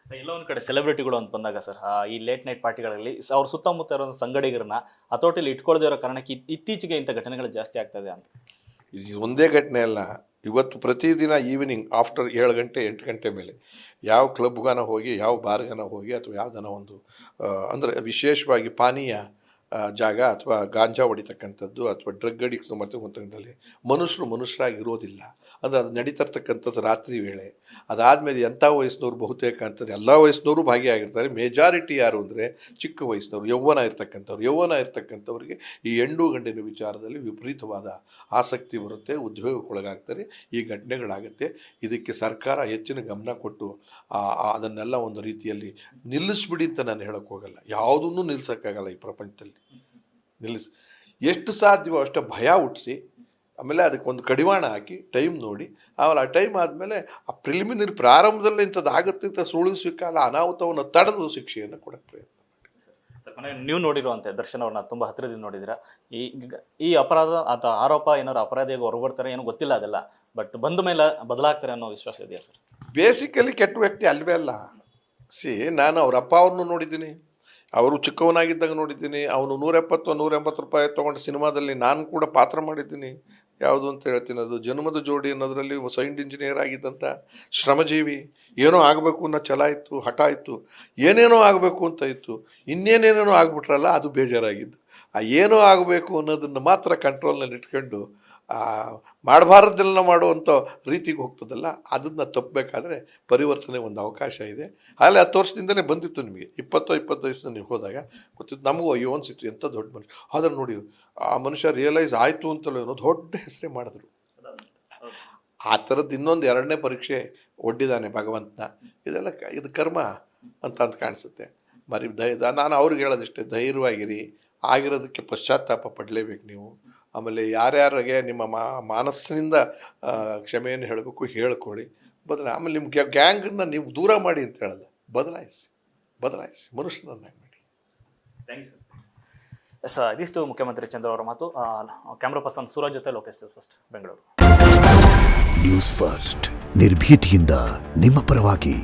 ಎಲ್ಲೋ ಒಂದು ಕಡೆ ಸೆಲೆಬ್ರಿಟಿಗಳು ಅಂತ ಬಂದಾಗ ಸರ್, ಈ ಲೇಟ್ ನೈಟ್ ಪಾರ್ಟಿಗಳಲ್ಲಿ ಅವ್ರ ಸುತ್ತಮುತ್ತ ಇರೋ ಸಂಗಡಿಗರನ್ನ ಹತೋಟಿಲಿ ಇಟ್ಕೊಳ್ದೇ ಇರೋ ಕಾರಣಕ್ಕೆ ಇತ್ತೀಚೆಗೆ ಇಂಥ ಘಟನೆಗಳು ಜಾಸ್ತಿ ಆಗ್ತದೆ ಅಂತ. ಇದು ಒಂದೇ ಘಟನೆ ಅಲ್ಲ, ಇವತ್ತು ಪ್ರತಿದಿನ ಈವ್ನಿಂಗ್ ಆಫ್ಟರ್ 7 ಗಂಟೆ 8 ಗಂಟೆ ಮೇಲೆ ಯಾವ ಕ್ಲಬ್ಗಾನ ಹೋಗಿ ಯಾವ ಬಾರ್ಗಾನ ಹೋಗಿ ಅಥವಾ ಯಾವುದನ್ನ ಒಂದು ಅಂದರೆ ವಿಶೇಷವಾಗಿ ಪಾನೀಯ ಜಾಗ ಅಥವಾ ಗಾಂಜಾ ಹೊಡಿತಕ್ಕಂಥದ್ದು ಅಥವಾ ಡ್ರಗ್ ಅಡಿಕ್ಟ್ ಮಾಡ್ತಕ್ಕಂಥದ್ದಲ್ಲಿ ಮನುಷ್ಯರಾಗಿ ಇರೋದಿಲ್ಲ. ಅದು ನಡೀತಿರ್ತಕ್ಕಂಥದ್ದು ರಾತ್ರಿ ವೇಳೆ. ಅದಾದಮೇಲೆ ಎಂಥ ವಯಸ್ಸಿನವ್ರು ಬಹುತೇಕ ಅಂತಂದರೆ ಎಲ್ಲ ವಯಸ್ಸಿನವರು ಭಾಗಿಯಾಗಿರ್ತಾರೆ. ಮೆಜಾರಿಟಿ ಯಾರು ಅಂದರೆ ಚಿಕ್ಕ ವಯಸ್ಸಿನವರು, ಯೌವನ ಇರ್ತಕ್ಕಂಥವ್ರಿಗೆ ಈ ಹೆಣ್ಣು ಗಂಡಿನ ವಿಚಾರದಲ್ಲಿ ವಿಪರೀತವಾದ ಆಸಕ್ತಿ ಬರುತ್ತೆ, ಉದ್ಯೋಗಕ್ಕೊಳಗಾಗ್ತಾರೆ, ಈ ಘಟನೆಗಳಾಗುತ್ತೆ. ಇದಕ್ಕೆ ಸರ್ಕಾರ ಹೆಚ್ಚಿನ ಗಮನ ಕೊಟ್ಟು ಅದನ್ನೆಲ್ಲ ಒಂದು ರೀತಿಯಲ್ಲಿ ನಿಲ್ಲಿಸ್ಬಿಡಿ ಅಂತ ನಾನು ಹೇಳೋಕ್ಕೆ ಹೋಗಲ್ಲ. ಯಾವುದನ್ನು ನಿಲ್ಲಿಸೋಕ್ಕಾಗಲ್ಲ ಈ ಪ್ರಪಂಚದಲ್ಲಿ. ಎಷ್ಟು ಸಾಧ್ಯವೋ ಅಷ್ಟೇ ಭಯ ಹುಟ್ಟಿಸಿ, ಆಮೇಲೆ ಅದಕ್ಕೊಂದು ಕಡಿವಾಣ ಹಾಕಿ ಟೈಮ್ ನೋಡಿ, ಆಮೇಲೆ ಆ ಟೈಮ್ ಆದಮೇಲೆ ಆ ಪ್ರಿಲಿಮಿನರಿ ಪ್ರಾರಂಭದಲ್ಲಿ ಇಂಥದ್ದು ಆಗುತ್ತೆ ಅಂತ ಸುಳಿಸಿ ಕಾಲ ಅನಾಹುತವನ್ನು ತಡೆದು ಶಿಕ್ಷೆಯನ್ನು ಕೊಡೋಕ್ಕೆ ಪ್ರಯತ್ನ. ನೀವು ನೋಡಿರುವಂತೆ ದರ್ಶನ್ ಅವ್ರನ್ನ ತುಂಬ ಹತ್ತಿರದಿಂದ ನೋಡಿದ್ದೀರಾ. ಈ ಅಪರಾಧ ಅಥವಾ ಆರೋಪ ಏನಾದ್ರು ಅಪರಾಧಿಯಾಗಿ ಹೊರಬರ್ತಾರೆ ಏನೋ ಗೊತ್ತಿಲ್ಲ, ಅದೆಲ್ಲ ಬಟ್ ಬಂದ ಮೇಲೆ ಬದಲಾಗ್ತಾರೆ ಅನ್ನೋ ವಿಶ್ವಾಸ ಇದೆಯಾ ಸರ್? ಬೇಸಿಕಲಿ ಕೆಟ್ಟ ವ್ಯಕ್ತಿ ಅಲ್ವೇ ಅಲ್ಲ. ನಾನು ಅವ್ರ ಅಪ್ಪ ಅವ್ರನ್ನೂ ನೋಡಿದ್ದೀನಿ, ಅವರು ಚಿಕ್ಕವನಾಗಿದ್ದಾಗ ನೋಡಿದ್ದೀನಿ. ಅವನು 170-180 ರೂಪಾಯಿ ತೊಗೊಂಡು ಸಿನಿಮಾದಲ್ಲಿ ನಾನು ಕೂಡ ಪಾತ್ರ ಮಾಡಿದ್ದೀನಿ. ಯಾವುದು ಅಂತ ಹೇಳ್ತೀನಿ, ಅದು ಜನ್ಮದ ಜೋಡಿ ಅನ್ನೋದರಲ್ಲಿ ಸೈಂಡ್ ಇಂಜಿನಿಯರ್ ಆಗಿದ್ದಂಥ ಶ್ರಮಜೀವಿ. ಏನೋ ಆಗಬೇಕು ಅನ್ನೋ ಛಲ ಇತ್ತು, ಹಠ ಇತ್ತು, ಏನೇನೋ ಆಗಬೇಕು ಅಂತ ಇತ್ತು. ಇನ್ನೇನೇನೇನೋ ಆಗ್ಬಿಟ್ರಲ್ಲ, ಅದು ಬೇಜಾರಾಗಿದ್ದು. ಆ ಏನೋ ಆಗಬೇಕು ಅನ್ನೋದನ್ನು ಮಾತ್ರ ಕಂಟ್ರೋಲ್ನಲ್ಲಿ ಇಟ್ಕೊಂಡು ಮಾಡಬಾರ್ದೆಲ್ಲ ಮಾಡುವಂಥ ರೀತಿಗೆ ಹೋಗ್ತದಲ್ಲ, ಅದನ್ನು ತಪ್ಪಬೇಕಾದ್ರೆ ಪರಿವರ್ತನೆ ಒಂದು ಅವಕಾಶ ಇದೆ. ಅಲ್ಲಿ 10 ವರ್ಷದಿಂದಲೇ ಬಂದಿತ್ತು. ನಿಮಗೆ 20-25 ವಯಸ್ಸು ನೀವು ಹೋದಾಗ ಗೊತ್ತಿತ್ತು, ನಮಗೂ ಅಯ್ಯೋ ಅನಿಸಿತ್ತು, ಎಂಥ ದೊಡ್ಡ ಮನುಷ್ಯ. ಆದರೆ ನೋಡಿ, ಆ ಮನುಷ್ಯ ರಿಯಲೈಸ್ ಆಯಿತು ಅಂತಲೋ ಏನೋ ದೊಡ್ಡ ಹೆಸರೇ ಮಾಡಿದ್ರು. ಆ ಥರದ್ದು ಇನ್ನೊಂದು 2ನೇ ಪರೀಕ್ಷೆ ಒಡ್ಡಿದ್ದಾನೆ ಭಗವಂತನ. ಇದು ಕರ್ಮ ಅಂತ ಕಾಣಿಸುತ್ತೆ. ನಾನು ಅವ್ರಿಗೆ ಹೇಳೋದಿಷ್ಟೇ, ಧೈರ್ಯವಾಗಿರಿ, ಆಗಿರೋದಕ್ಕೆ ಪಶ್ಚಾತ್ತಾಪ ಪಡಲೇಬೇಕು ನೀವು. ಆಮೇಲೆ ಯಾರ್ಯಾರಿಗೆ ನಿಮ್ಮ ಮನಸ್ಸಿನಿಂದ ಕ್ಷಮೆಯನ್ನು ಹೇಳಬೇಕು ಹೇಳ್ಕೊಳ್ಳಿ, ಆಮೇಲೆ ನಿಮ್ಮ ಗ್ಯಾಂಗನ್ನು ನೀವು ದೂರ ಮಾಡಿ ಅಂತ ಹೇಳಲ್ಲ, ಬದಲಾಯಿಸಿ ಮನುಷ್ಯನನ್ನಾಗಿ ಮಾಡಿ. Thank you sir. ಇದಿಷ್ಟು ಮುಖ್ಯಮಂತ್ರಿ ಚಂದ್ರ ಅವರ ಮಾತು. ಕ್ಯಾಮ್ರಾ ಪರ್ಸನ್ ಸೂರಜ್ ಜೊತೆ Lokesh first, Bengaluru news first, ನಿರ್ಭೀತಿಯಿಂದ ನಿಮ್ಮ ಪರವಾಗಿ.